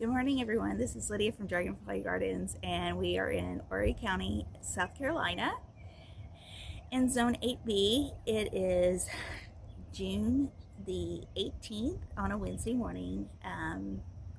Good morning, everyone. This is Lydia from Dragonfly Gardens, and we are in Horry County, South Carolina, in Zone 8B. It is June the 18th on a Wednesday morning,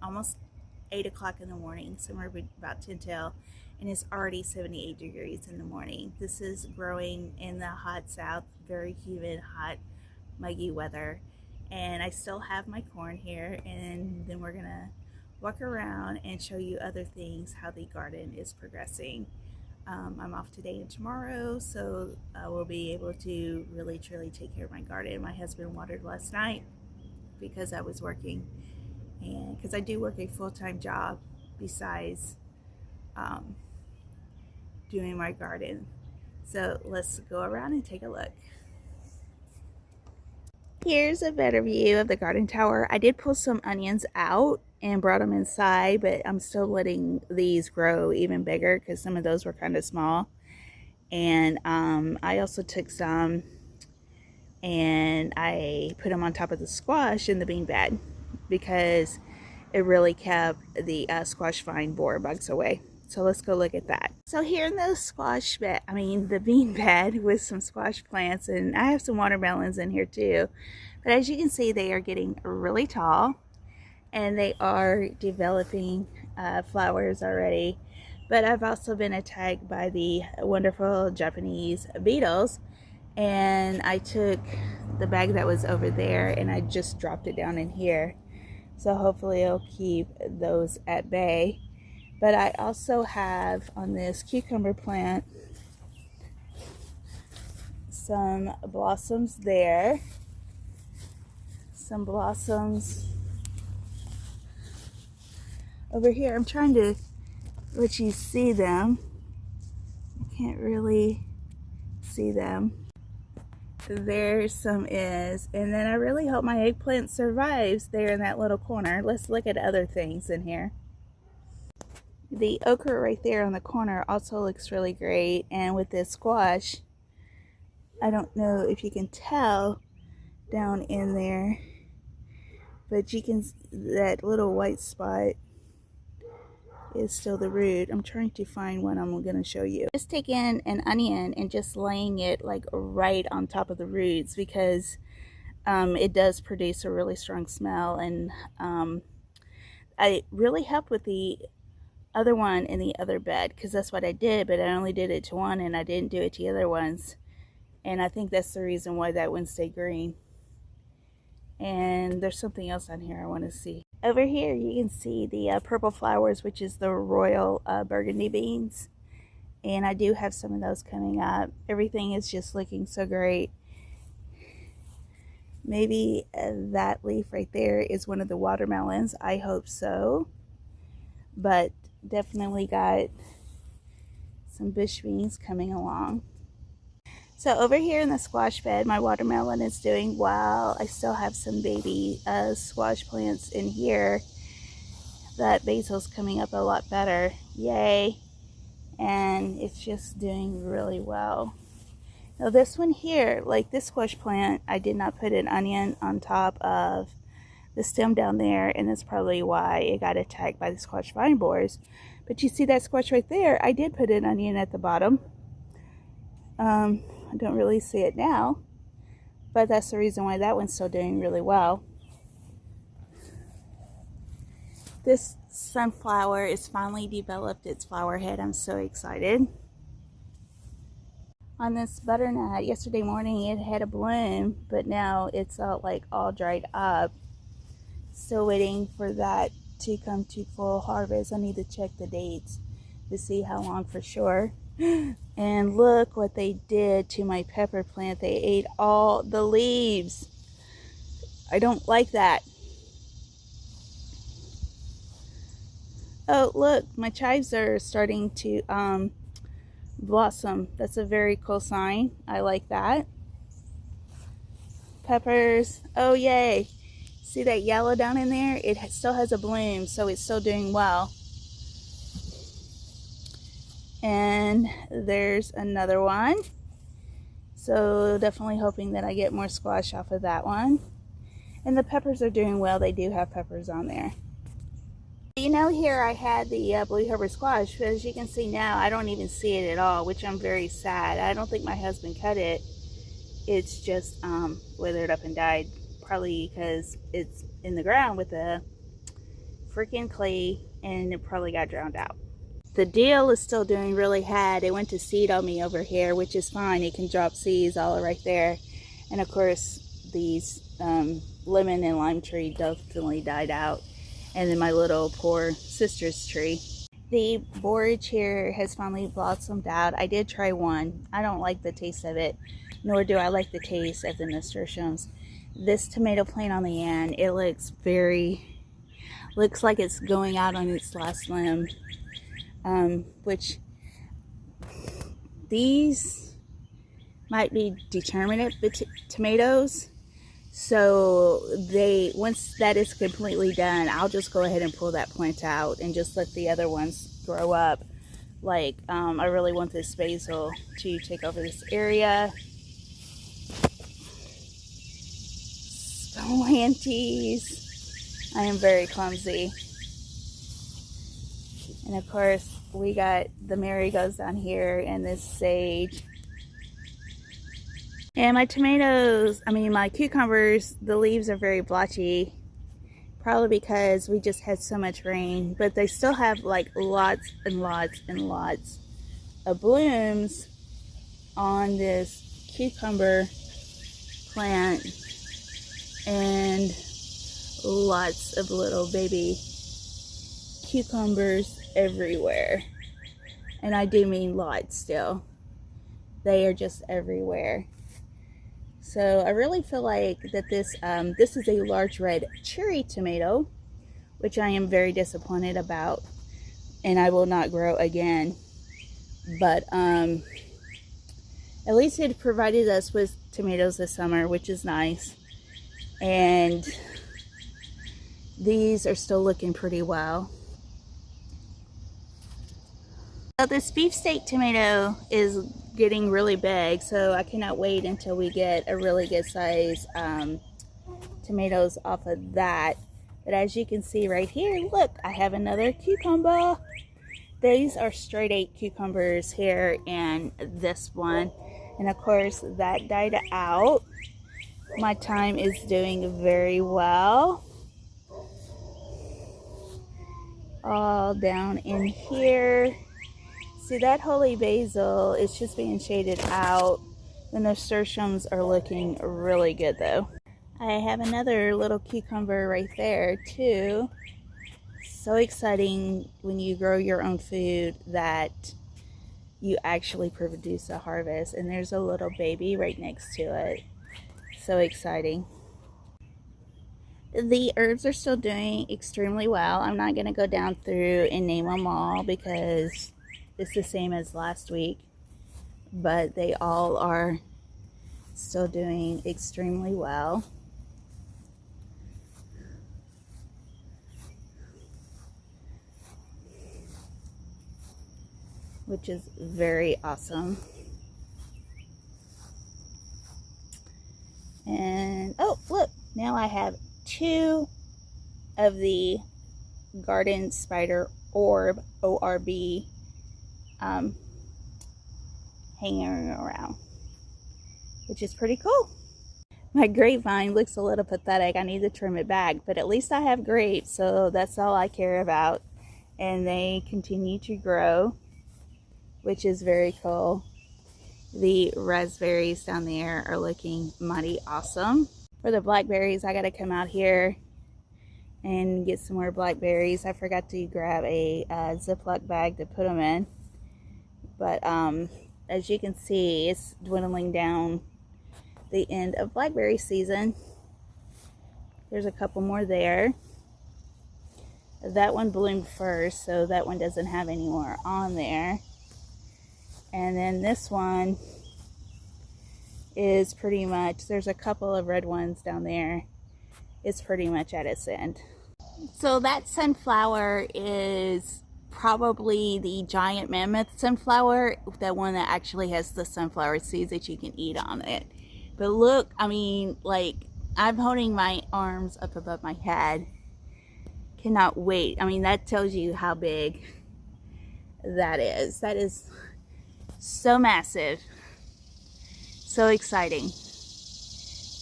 almost 8 o'clock in the morning, somewhere about 10 till, and it's already 78 degrees in the morning. This is growing in the hot south, very humid, hot, muggy weather, and I still have my corn here, and then we're gonna walk around and show you other things, how the garden is progressing. I'm off today and tomorrow, so we'll be able to really truly take care of my garden. My husband watered last night because I was working, and because I do work a full-time job besides doing my garden. So let's go around and take a look. Here's a better view of the garden tower. I did pull some onions out and brought them inside, but I'm still letting these grow even bigger because some of those were kind of small. And I also took some and I put them on top of the squash in the bean bed because it really kept the squash vine borer bugs away. So let's go look at that. So here in the squash bed, the bean bed with some squash plants, and I have some watermelons in here too. But as you can see, they are getting really tall and they are developing flowers already. But I've also been attacked by the wonderful Japanese beetles, and I took the bag that was over there and I just dropped it down in here. So hopefully it'll keep those at bay. But I also have on this cucumber plant some blossoms there. Some blossoms over here. I'm trying to let you see them. I can't really see them. There some is. And then I really hope my eggplant survives there in that little corner. Let's look at other things in here. The okra right there on the corner also looks really great, and with this squash, I don't know if you can tell down in there, but you can, that little white spot is still the root. I'm trying to find one I'm going to show you. Just taking an onion and just laying it like right on top of the roots because it does produce a really strong smell, and I really helped with the other one in the other bed because that's what I did, but I only did it to one and I didn't do it to the other ones, and I think that's the reason why that one stayed green. And there's something else on here I want to see. Over here you can see the purple flowers, which is the royal burgundy beans, and I do have some of those coming up. Everything is just looking so great. Maybe that leaf right there is one of the watermelons. I hope so. But definitely got some bush beans coming along. So over here in the squash bed, my watermelon is doing well. I still have some baby squash plants in here. That basil's coming up a lot better. Yay. And it's just doing really well. Now this one here, like this squash plant, I did not put an onion on top of the stem down there, and that's probably why it got attacked by the squash vine borers. But you see that squash right there, I did put an onion at the bottom. I don't really see it now, but that's the reason why that one's still doing really well. This sunflower is finally developed its flower head. I'm so excited. On this butternut, yesterday morning it had a bloom, but now it's all dried up. Still waiting for that to come to full harvest. I need to check the dates to see how long for sure. And look what they did to my pepper plant. They ate all the leaves. I don't like that. Oh, look, my chives are starting to blossom. That's a very cool sign. I like that. Peppers. Oh, yay. See that yellow down in there? It still has a bloom, so it's still doing well. And there's another one. So definitely hoping that I get more squash off of that one. And the peppers are doing well. They do have peppers on there. You know, here I had the blue Herbert squash, but as you can see now, I don't even see it at all, which I'm very sad. I don't think my husband cut it. It's just withered up and died, probably because it's in the ground with the freaking clay, and it probably got drowned out. The dill is still doing really bad. It went to seed on me over here, which is fine. It can drop seeds all right there. And of course, these lemon and lime tree definitely died out. And then my little poor sister's tree. The borage here has finally blossomed out. I did try one. I don't like the taste of it, nor do I like the taste of the nasturtiums. This tomato plant on the end, it looks like it's going out on its last limb. Which these might be determinate tomatoes. So once that is completely done, I'll just go ahead and pull that plant out and just let the other ones grow up. Like, I really want this basil to take over this area. Scalantes. I am very clumsy. And of course, we got the marigolds down here and this sage. And my my cucumbers, the leaves are very blotchy. Probably because we just had so much rain. But they still have like lots and lots and lots of blooms on this cucumber plant. And lots of little baby cucumbers everywhere. And I do mean lots still. They are just everywhere. So I really feel like that this is a large red cherry tomato, which I am very disappointed about, and I will not grow again. But at least it provided us with tomatoes this summer, which is nice. And these are still looking pretty well. So this beefsteak tomato is getting really big, so I cannot wait until we get a really good size tomatoes off of that. But as you can see right here, look, I have another cucumber. These are straight 8 cucumbers here and this one. And of course that died out. My thyme is doing very well. All down in here. See, that holy basil is just being shaded out. The nasturtiums are looking really good though. I have another little cucumber right there too. So exciting when you grow your own food that you actually produce a harvest. And there's a little baby right next to it. So exciting. The herbs are still doing extremely well. I'm not going to go down through and name them all because it's the same as last week, but they all are still doing extremely well. Which is very awesome. And oh, look, now I have 2 of the garden spider orb, ORB, hanging around, which is pretty cool. My grapevine looks a little pathetic. I need to trim it back, but at least I have grapes, so that's all I care about. And they continue to grow, which is very cool. The raspberries down there are looking mighty awesome. For the blackberries, I gotta come out here and get some more blackberries. I forgot to grab a Ziploc bag to put them in. But as you can see, it's dwindling down the end of blackberry season. There's a couple more there. That one bloomed first, so that one doesn't have any more on there. And then this one is pretty much, there's a couple of red ones down there. It's pretty much at its end. So that sunflower is probably the giant mammoth sunflower, that one that actually has the sunflower seeds that you can eat on it. But look, I mean, like, I'm holding my arms up above my head. Cannot wait. I mean, that tells you how big that is. That is so massive. So exciting.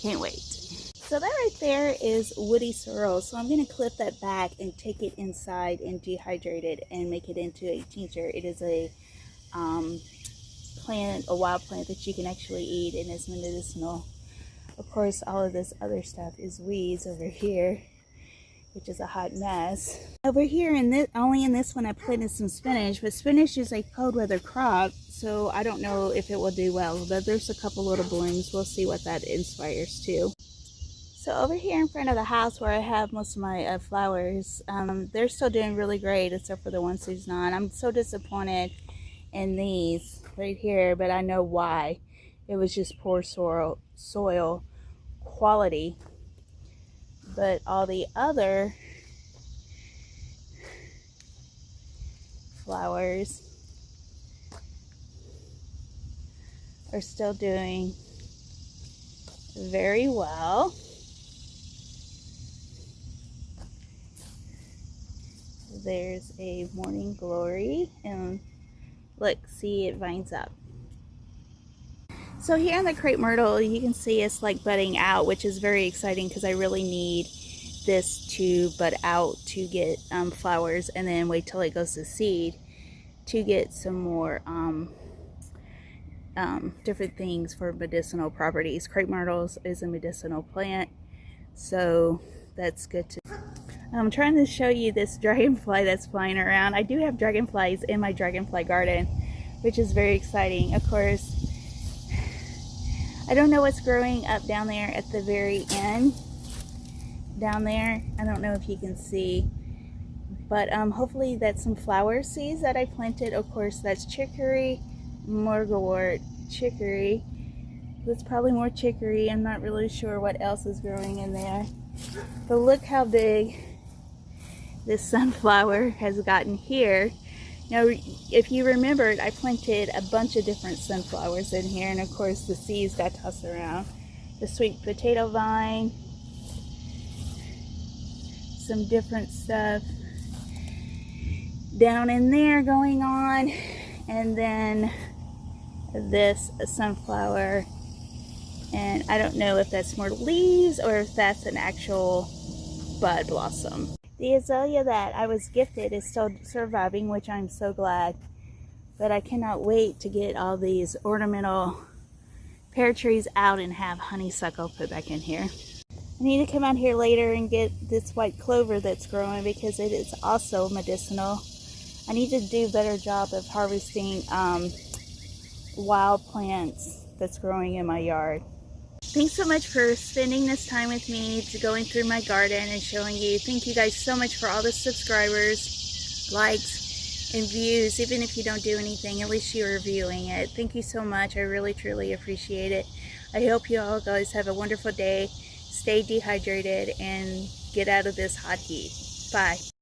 Can't wait. So that right there is woody sorrel. So I'm going to clip that back and take it inside and dehydrate it and make it into a tincture. It is a plant, a wild plant that you can actually eat and is medicinal. Of course, all of this other stuff is weeds over here, which is a hot mess. Over here, only in this one, I planted some spinach, but spinach is a cold weather crop, so I don't know if it will do well, but there's a couple little blooms. We'll see what that inspires too. So over here in front of the house where I have most of my flowers, they're still doing really great except for the ones who's not. I'm so disappointed in these right here, but I know why. It was just poor soil quality. But all the other flowers are still doing very well. There's a morning glory, and look, see, it vines up. So here on the crepe myrtle, you can see it's like budding out, which is very exciting because I really need this to bud out to get flowers, and then wait till it goes to seed to get some more different things for medicinal properties. Crepe myrtles is a medicinal plant, so that's good to. I'm trying to show you this dragonfly that's flying around. I do have dragonflies in my dragonfly garden, which is very exciting. Of course, I don't know what's growing up down there at the very end. Down there, I don't know if you can see, but hopefully that's some flower seeds that I planted. Of course, that's chicory, mugwort, chicory. That's probably more chicory. I'm not really sure what else is growing in there. But look how big this sunflower has gotten here. Now, if you remembered, I planted a bunch of different sunflowers in here, and of course the seeds got tossed around. The sweet potato vine, some different stuff down in there going on, and then this sunflower, and I don't know if that's more leaves or if that's an actual bud blossom. The azalea that I was gifted is still surviving, which I'm so glad, but I cannot wait to get all these ornamental pear trees out and have honeysuckle put back in here. I need to come out here later and get this white clover that's growing because it is also medicinal. I need to do a better job of harvesting wild plants that's growing in my yard. Thanks so much for spending this time with me, to going through my garden and showing you. Thank you guys so much for all the subscribers, likes, and views. Even if you don't do anything, at least you're reviewing it. Thank you so much. I really, truly appreciate it. I hope you all guys have a wonderful day. Stay dehydrated and get out of this hot heat. Bye.